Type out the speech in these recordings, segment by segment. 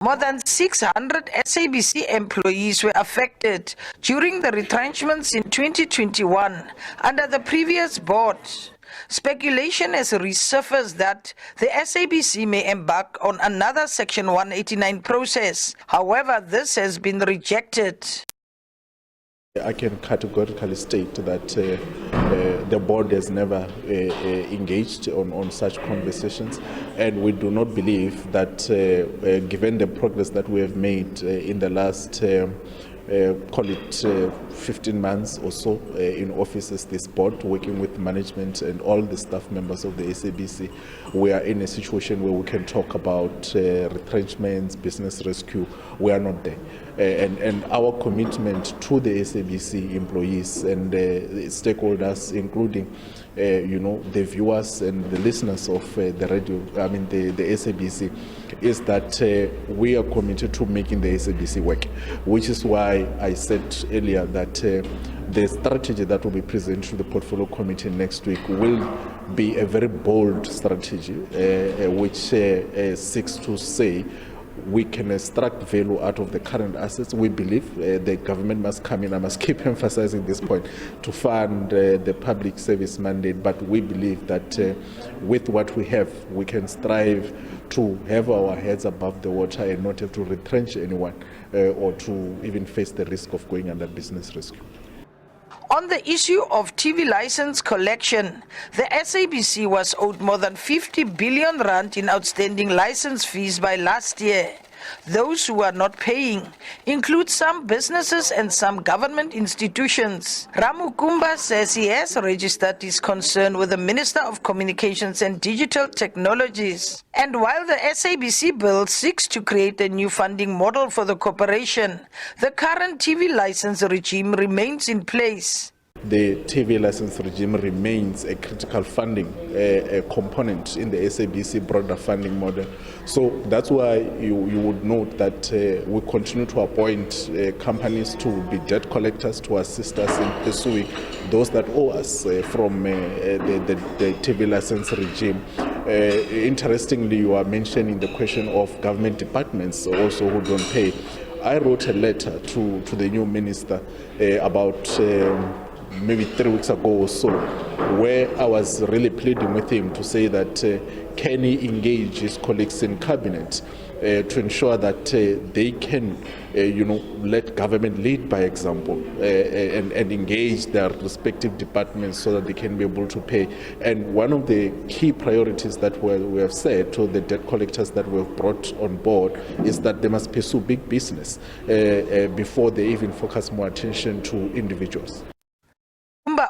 More than 600 SABC employees were affected during the retrenchments in 2021 under the previous board. Speculation has resurfaced that the SABC may embark on another Section 189 process. However, this has been rejected. I can categorically state that the board has never engaged on such conversations, and we do not believe that given the progress that we have made in the last call it 15 months or so in offices, this board working with management and all the staff members of the SABC, we are in a situation where we can talk about retrenchments, business rescue. We are not there. And our commitment to the SABC employees and stakeholders, including the viewers and the listeners of the radio, the SABC, is that we are committed to making the SABC work, which is why I said earlier that the strategy that will be presented to the portfolio committee next week will be a very bold strategy which seeks to say we can extract value out of the current assets. We believe the government must come in, I must keep emphasizing this point, to fund the public service mandate, but we believe that with what we have, we can strive to have our heads above the water and not have to retrench anyone or to even face the risk of going under business rescue. On the issue of TV license collection, the SABC was owed more than 50 billion rand in outstanding license fees by last year. Those who are not paying include some businesses and some government institutions. Ramukumba says he has registered his concern with the Minister of Communications and Digital Technologies. And while the SABC bill seeks to create a new funding model for the corporation, the current TV license regime remains in place. The TV license regime remains a critical funding component in the SABC broader funding model. So that's why you would note that we continue to appoint companies to be debt collectors to assist us in pursuing those that owe us from the TV license regime. Interestingly, you are mentioning the question of government departments also who don't pay. I wrote a letter to the new minister about maybe 3 weeks ago or so, where I was really pleading with him to say that can he engage his colleagues in cabinet to ensure that they can let government lead by example and engage their respective departments so that they can be able to pay. And one of the key priorities that we have said to the debt collectors that we have brought on board is that they must pursue big business before they even focus more attention to individuals.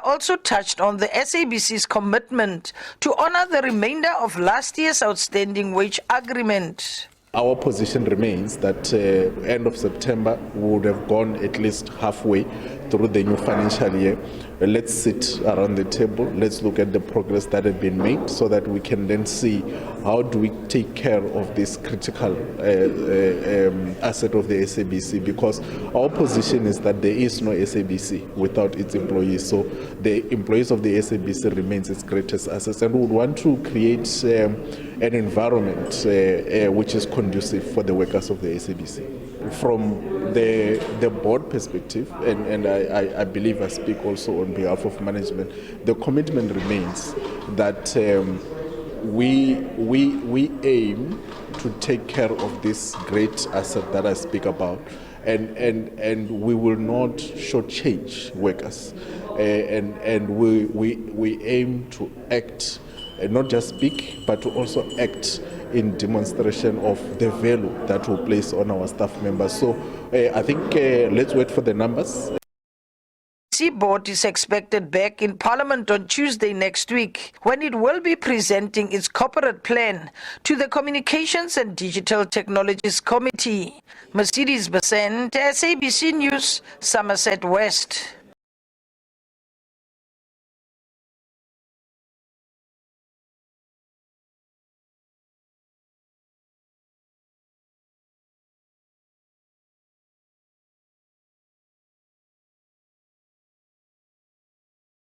Also touched on the SABC's commitment to honor the remainder of last year's outstanding wage agreement. Our position remains that end of September we would have gone at least halfway through the new financial year. Let's sit around the table, let's look at the progress that had been made so that we can then see how do we take care of this critical asset of the SABC, because our position is that there is no SABC without its employees. So the employees of the SABC remains its greatest asset, and we would want to create an environment which is conducive for the workers of the SABC. From the board perspective, and I believe I speak also on behalf of management, the commitment remains that we aim to take care of this great asset that I speak about, and we will not shortchange workers, and we aim to act, not just speak, but to also act in demonstration of the value that we place on our staff members. So I think let's wait for the numbers. The board is expected back in Parliament on Tuesday next week, when it will be presenting its corporate plan to the Communications and Digital Technologies Committee. Mercedes Besant, SABC News, Somerset West.